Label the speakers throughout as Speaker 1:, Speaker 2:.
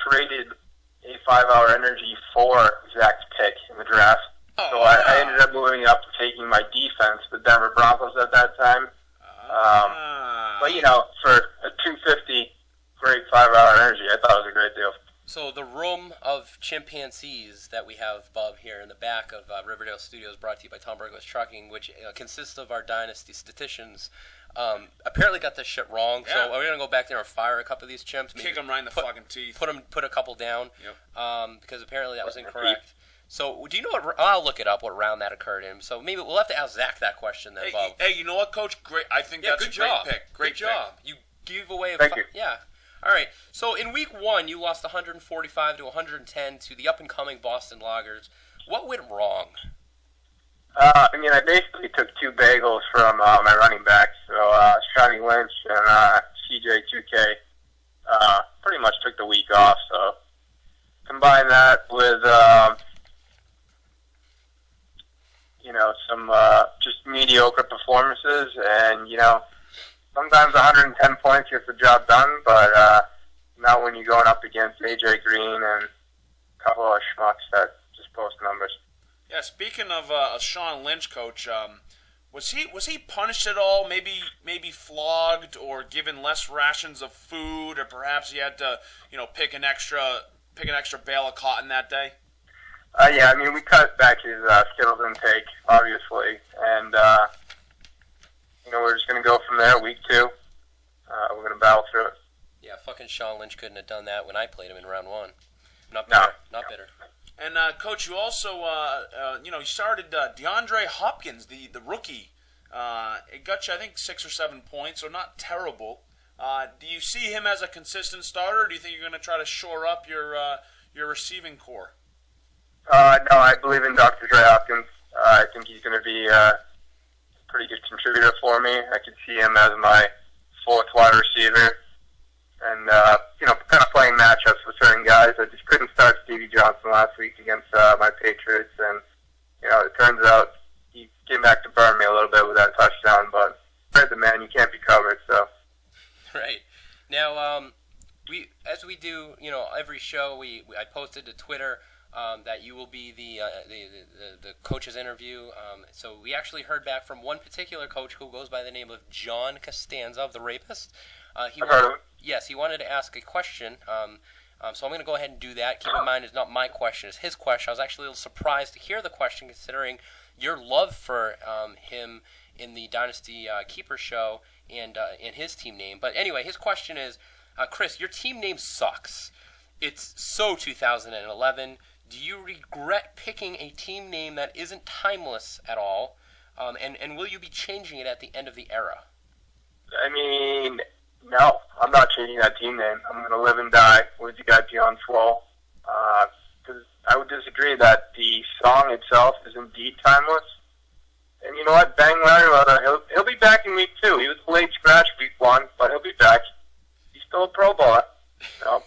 Speaker 1: traded a 5-Hour Energy for Zach's pick in the draft. So I ended up moving up, taking my defense, the Denver Broncos at that time. But, you know, for a $250 great 5-Hour Energy, I thought it was a great deal.
Speaker 2: So the room of chimpanzees that we have, Bub, here in the back of Riverdale Studios, brought to you by Tom Burgos Trucking, which consists of our Dynasty statisticians, apparently got this shit wrong. Yeah. So we're going to go back there and fire a couple of these chimps.
Speaker 3: Kick them right in the fucking teeth.
Speaker 2: Put a couple down, because apparently that was incorrect. So do you know what? I'll look it up, what round that occurred in. So maybe we'll have to ask Zach that question then, Bub.
Speaker 3: Hey, you know what, Coach? Great. I think that's a great pick.
Speaker 2: Great job. You gave away
Speaker 1: Thank you.
Speaker 2: Yeah. All right. So in week 1, you lost 145 to 110 to the up-and-coming Boston Loggers. What went wrong?
Speaker 1: I mean, I basically took 2 bagels from my running backs. So Shotty Lynch and CJ2K pretty much took the week off. So combine that with some just mediocre performances, and sometimes 110 points gets the job done, but not when you're going up against AJ Green and a couple of schmucks that just post numbers.
Speaker 3: Yeah, speaking of Sean Lynch, Coach, was he punished at all? Maybe flogged or given less rations of food, or perhaps he had to pick an extra bale of cotton that day?
Speaker 1: Yeah, I mean, we cut back his Skittles intake, obviously, and we're just going to go from there. Week 2, we're going to battle through it.
Speaker 2: Yeah, fucking Sean Lynch couldn't have done that when I played him in round 1. Not bitter.
Speaker 3: And Coach, you also you started DeAndre Hopkins, the rookie. It got you, I think, 6 or 7 points, so not terrible. Do you see him as a consistent starter, or do you think you're going to try to shore up your receiving core?
Speaker 1: No, I believe in Dr. Dre Hopkins. I think he's going to be a pretty good contributor for me. I could see him as my 4th wide receiver, and kind of playing matchups with certain guys. I just couldn't start Stevie Johnson last week against my Patriots, and it turns out he came back to burn me a little bit with that touchdown. But Fred's the man; you can't be covered. So
Speaker 2: right now, as we do, every show, I posted to Twitter. That you will be the coach's interview. So we actually heard back from one particular coach who goes by the name of John Costanza of the Rapist. Yes, he wanted to ask a question. So I'm going to go ahead and do that. Keep in mind, it's not my question; it's his question. I was actually a little surprised to hear the question, considering your love for him in the Dynasty Keeper show and his team name. But anyway, his question is, Chris, your team name sucks. It's so 2011. Do you regret picking a team name that isn't timeless at all? And will you be changing it at the end of the era?
Speaker 1: I mean, no, I'm not changing that team name. I'm going to live and die with the guy Beyond Swole. Because I would disagree that the song itself is indeed timeless. And you know what? Bang Larry Leather, he'll be back in week 2. He was late scratch week 1, but he'll be back. He's still a Pro Bowler. So.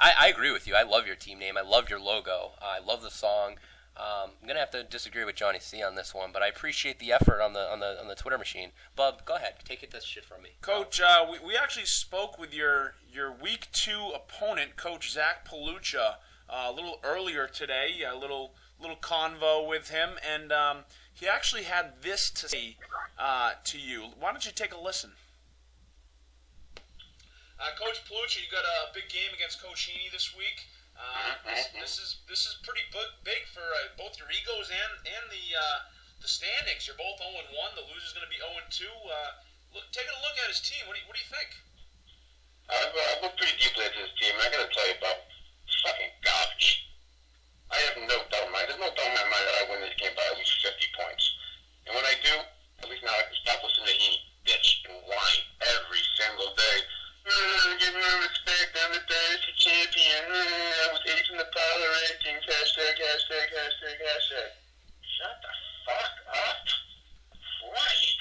Speaker 2: I agree with you. I love your team name. I love your logo. I love the song. I'm gonna have to disagree with Johnny C on this one, but I appreciate the effort on the Twitter machine. Bub, go ahead. Take this shit from me.
Speaker 3: Coach, we actually spoke with your week 2 opponent, Coach Zach Palucha, a little earlier today. A little convo with him, and he actually had this to say to you. Why don't you take a listen? Coach Palucha, you got a big game against Coach Heney this week. This is pretty big for both your egos and the standings. You're both 0-1. The loser's going to be 0-2. Taking a look at his team, what do you think?
Speaker 4: I've looked pretty deeply at his team. I got to tell you about fucking garbage. I have no doubt in my mind. There's no doubt in my mind that I win this game by at least 50 points. And when I do, at least now I can stop listening to Heney bitch and whine every single day. Give me respect, I'm the Dynasty champion. I was 8th in the power rankings. Hashtag. Shut the fuck up. Right.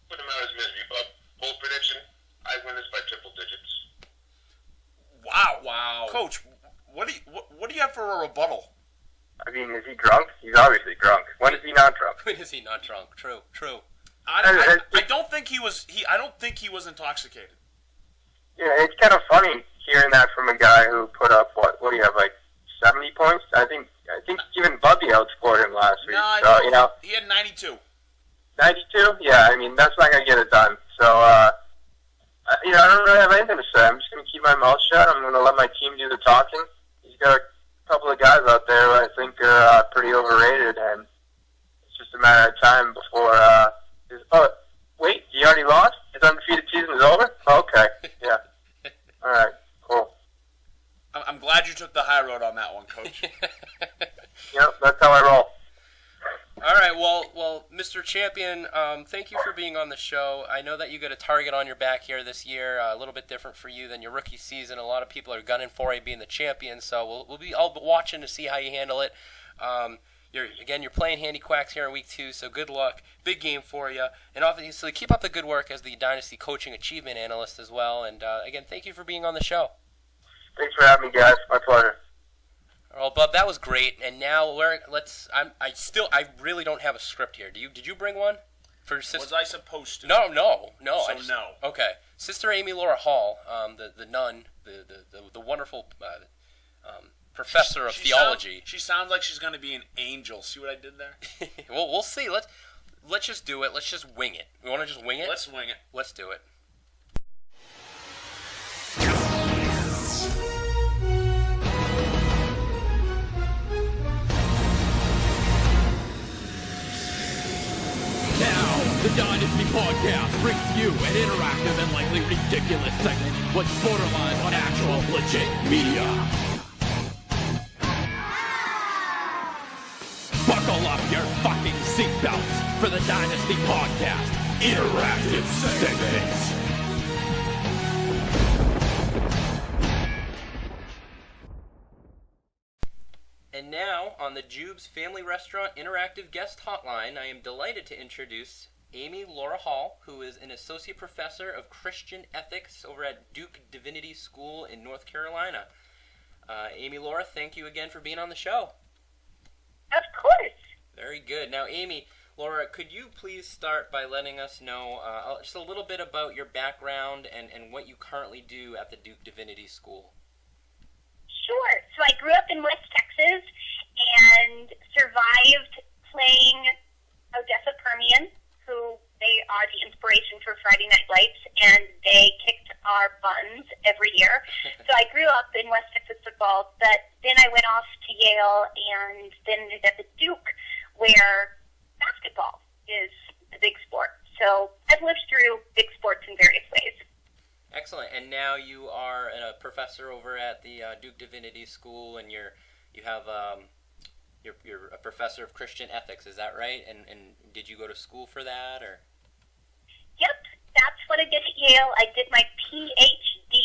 Speaker 4: Put him out of his misery, bub. Bold prediction, I win this by triple digits.
Speaker 3: Wow. Coach, what do you have for a rebuttal?
Speaker 1: I mean, is he drunk? He's obviously drunk. When is he not drunk?
Speaker 2: When is he not drunk? True.
Speaker 3: I don't think he was. I don't think he was intoxicated.
Speaker 1: Yeah, it's kind of funny. hearing that from a guy who put up, what do you have, like 70 points? I think even Bubby outscored him last week.
Speaker 3: No,
Speaker 1: So, you know,
Speaker 3: he had 92.
Speaker 1: 92? Yeah, I mean, that's not going to get it done. So, you know, I don't really have anything to say. I'm just going to keep my mouth shut. I'm going to let my team do the talking. He's got a couple of guys out there who I think are pretty overrated, and it's just a matter of time before oh, wait, he already lost? His undefeated season is over? Okay, yeah. All right, cool.
Speaker 3: I'm glad you took the high road on that one, Coach.
Speaker 1: Yep, that's how I roll.
Speaker 2: All right, well, Mr. Champion, thank you for being on the show. I know that you got a target on your back here this year, a little bit different for you than your rookie season. A lot of people are gunning for you being the champion, so we'll be all watching to see how you handle it. You're playing Handy Quacks here in week 2, so good luck. Big game for you. And obviously, keep up the good work as the Dynasty Coaching Achievement Analyst as well. And again, thank you for being on the show.
Speaker 1: Thanks for having me, guys. My pleasure.
Speaker 2: Well, Bub, that was great. And now I really don't have a script here. Did you bring one?
Speaker 3: Was I supposed to?
Speaker 2: No.
Speaker 3: So no.
Speaker 2: Okay. Sister Amy Laura Hall, the nun, the wonderful professor of theology.
Speaker 3: She sounds like she's going to be an angel. See what I did there?
Speaker 2: Well, we'll see. Let's just do it. Let's just wing it. We want to just wing it?
Speaker 3: Let's wing it.
Speaker 2: Let's do it.
Speaker 5: Now, the Dynasty Podcast brings you an interactive and likely ridiculous segment with borderlines on actual legit media. Buckle up your fucking seatbelts for the Dynasty Podcast interactive segment.
Speaker 2: And now, on the Jube's Family Restaurant Interactive Guest Hotline, I am delighted to introduce Amy Laura Hall, who is an Associate Professor of Christian Ethics over at Duke Divinity School in North Carolina. Amy Laura, thank you again for being on the show.
Speaker 6: Of course.
Speaker 2: Very good. Now, Amy, Laura, could you please start by letting us know just a little bit about your background and what you currently do at the Duke Divinity School?
Speaker 6: Sure. So I grew up in West Texas and survived playing Odessa Permian, who they are the inspiration for Friday Night Lights, and they kicked our buns every year. So I grew up in West Texas football, but then I went off to Yale and then ended up at Duke, where basketball is the big sport. So I've lived through big sports in various ways.
Speaker 2: Excellent. And now you are a professor over at the Duke Divinity School, and you're a professor of Christian ethics. Is that right? And did you go to school for that, or?
Speaker 6: Yep, that's what I did at Yale. I did my PhD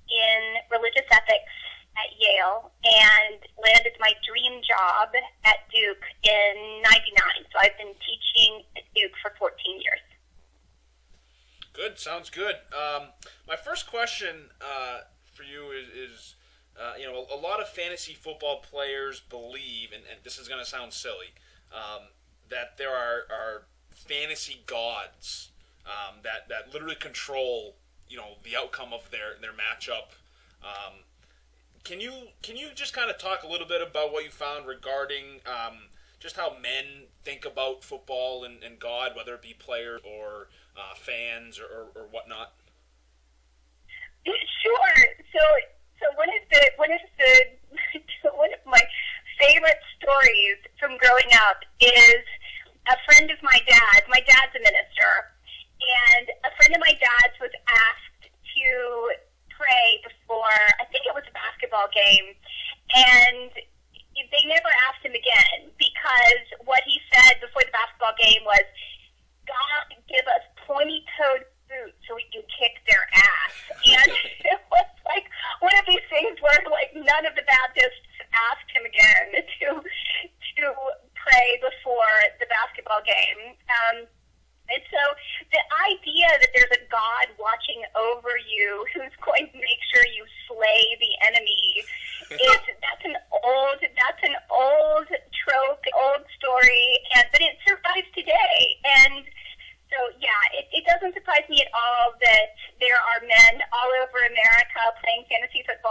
Speaker 6: in religious ethics at Yale and landed my dream job at Duke in '99. So I've been teaching at Duke for 14 years.
Speaker 3: Good, sounds good. My first question for you is a lot of fantasy football players believe, and this is going to sound silly, that there are fantasy gods that literally control, the outcome of their matchup. Can you just kind of talk a little bit about what you found regarding just how men think about football and God, whether it be players or fans or whatnot?
Speaker 6: Sure. So one of my favorite stories from growing up is a friend of my dad's. My dad's a minister, and a friend of my dad's was asked to pray before, I think it was a basketball game, and they never asked him again, because what he said before the basketball game was, God, give us pointy-toed